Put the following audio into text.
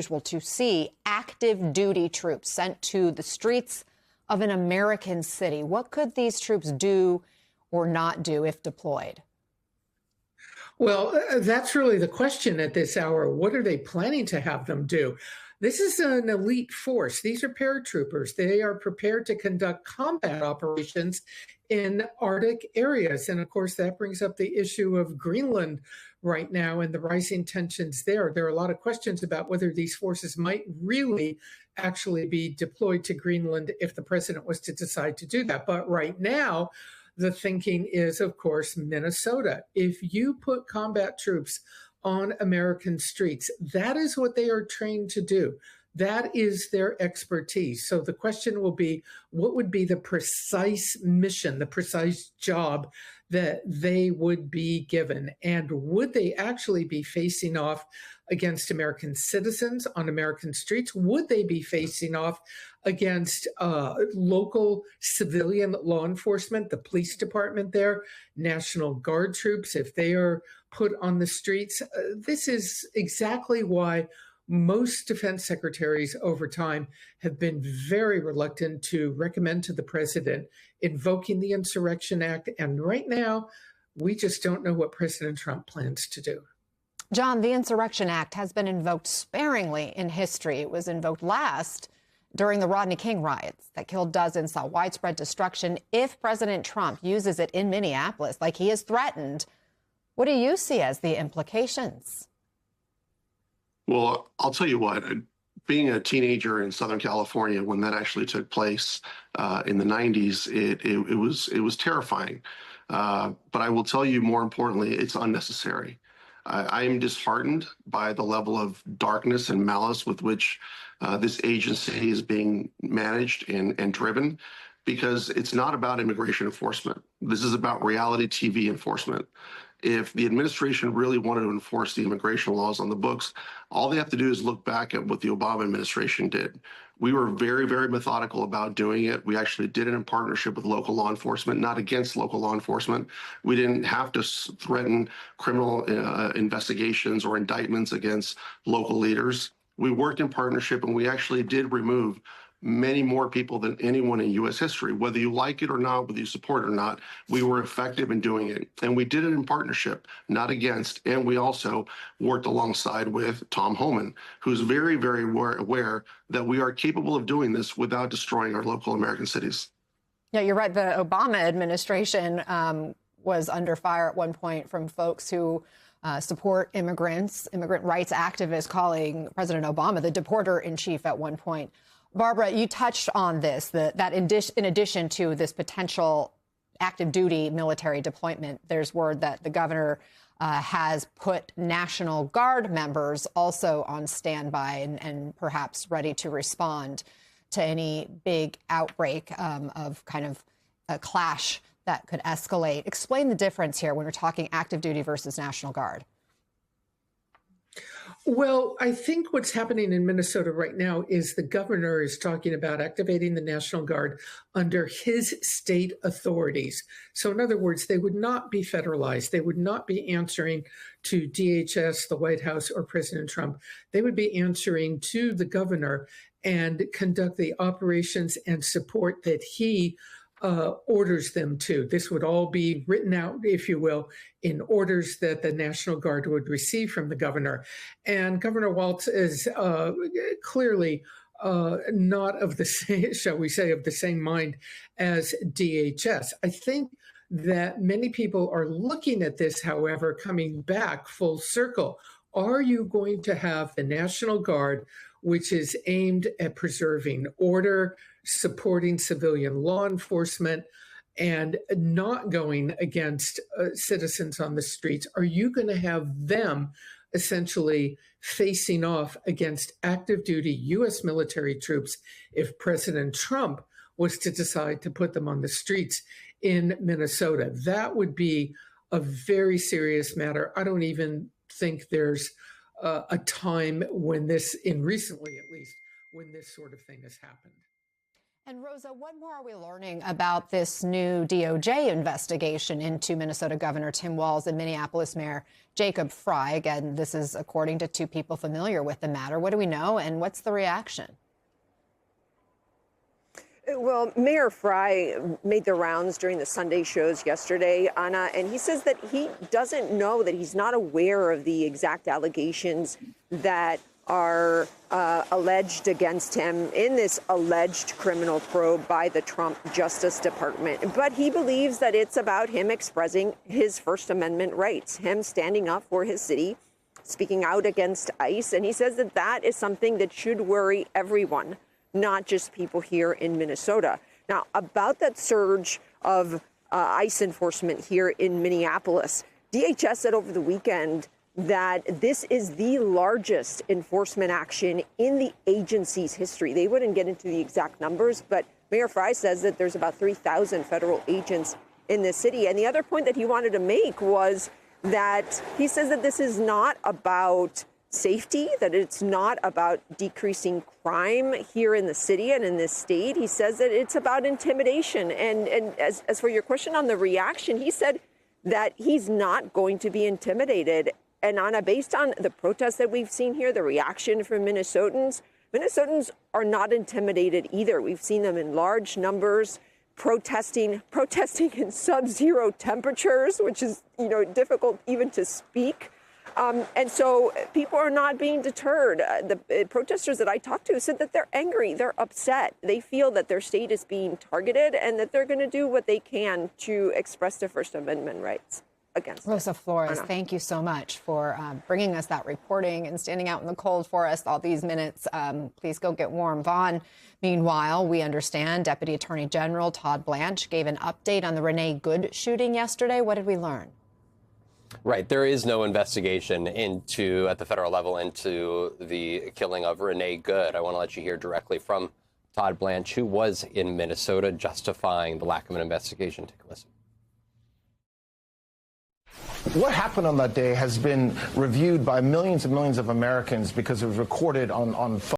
unusual to see active duty troops sent to the streets of an American city. What could these troops do or not do if deployed? Well, that's really the question at this hour. What are they planning to have them do? This is an elite force. These are paratroopers. They are prepared to conduct combat operations in Arctic areas. And of course, that brings up the issue of Greenland right now and the rising tensions there. There are a lot of questions about whether these forces might really actually be deployed to Greenland if the president was to decide to do that. But right now, the thinking is, of course, Minnesota. If you put combat troops on American streets, that is what they are trained to do. That is their expertise. So the question will be, what would be the precise mission, the precise job that they would be given? And would they actually be facing off against American citizens on American streets? Would they be facing off against local civilian law enforcement, the police department there, National Guard troops, if they are put on the streets? This is exactly why most defense secretaries over time have been very reluctant to recommend to the president invoking the Insurrection Act. And right now, we just don't know what President Trump plans to do. John, the Insurrection Act has been invoked sparingly in history. It was invoked last during the Rodney King riots that killed dozens, saw widespread destruction. If President Trump uses it in Minneapolis, like he has threatened, what do you see as the implications? Well, I'll tell you what, being a teenager in Southern California when that actually took place in the 90s, it was terrifying. But I will tell you, more importantly, it's unnecessary. I am disheartened by the level of darkness and malice with which this agency is being managed and driven, because it's not about immigration enforcement. This is about reality TV enforcement. If the administration really wanted to enforce the immigration laws on the books, all they have to do is look back at what the Obama administration did. We were very, very methodical about doing it. We actually did it in partnership with local law enforcement, not against local law enforcement. We didn't have to threaten criminal investigations or indictments against local leaders. We worked in partnership, and we actually did remove many more people than anyone in U.S. history. Whether you like it or not, whether you support it or not, we were effective in doing it. And we did it in partnership, not against. And we also worked alongside with Tom Homan, who's very, very aware that we are capable of doing this without destroying our local American cities. Yeah, you're right. The Obama administration was under fire at one point from folks who support immigrants, immigrant rights activists calling President Obama the deporter-in-chief at one point. Barbara, you touched on this, that in addition to this potential active duty military deployment, there's word that the governor has put National Guard members also on standby and perhaps ready to respond to any big outbreak of kind of a clash that could escalate. Explain the difference here when we're talking active duty versus National Guard. Well, I think what's happening in Minnesota right now is the governor is talking about activating the National Guard under his state authorities. So in other words, they would not be federalized. They would not be answering to DHS, the White House, or President Trump. They would be answering to the governor and conduct the operations and support that he orders them to. This would all be written out, if you will, in orders that the National Guard would receive from the governor. And Governor Walz is clearly not of the same, shall we say, of the same mind as DHS. I think that many people are looking at this, however, coming back full circle. Are you going to have the National Guard, which is aimed at preserving order, supporting civilian law enforcement, and not going against citizens on the streets? Are you going to have them essentially facing off against active duty U.S. military troops if President Trump was to decide to put them on the streets in Minnesota? That would be a very serious matter. I don't even think there's a time when this, in recently at least, when this sort of thing has happened. And Rosa, what more are we learning about this new DOJ investigation into Minnesota Governor Tim Walz and Minneapolis Mayor Jacob Frey? Again, this is according to two people familiar with the matter. What do we know, and what's the reaction? Well, Mayor Frey made the rounds during the Sunday shows yesterday, Anna, and he says that he doesn't know, that he's not aware of the exact allegations that are alleged against him in this alleged criminal probe by the Trump Justice Department. But he believes that it's about him expressing his First Amendment rights, him standing up for his city, speaking out against ICE. And he says that that is something that should worry everyone, not just people here in Minnesota. Now, about that surge of ICE enforcement here in Minneapolis, DHS said over the weekend that this is the largest enforcement action in the agency's history. They wouldn't get into the exact numbers, but Mayor Frey says that there's about 3,000 federal agents in the city. And the other point that he wanted to make was that he says that this is not about safety, that it's not about decreasing crime here in the city and in this state. He says that it's about intimidation. And as for your question on the reaction, he said that he's not going to be intimidated. And Anna, based on the protests that we've seen here, the reaction from Minnesotans are not intimidated either. We've seen them in large numbers protesting in sub-zero temperatures, which is, difficult even to speak. And so people are not being deterred. The protesters that I talked to said that they're angry, they're upset. They feel that their state is being targeted and that they're going to do what they can to express their First Amendment rights against Rosa Flores, thank you so much for bringing us that reporting and standing out in the cold for us all these minutes. Please go get warm. Vaughn, meanwhile, we understand Deputy Attorney General Todd Blanche gave an update on the Renee Good shooting yesterday. What did we learn? Right. There is no investigation at the federal level into the killing of Renee Good. I want to let you hear directly from Todd Blanche, who was in Minnesota, justifying the lack of an investigation. Take a listen. What happened on that day has been reviewed by millions and millions of Americans because it was recorded on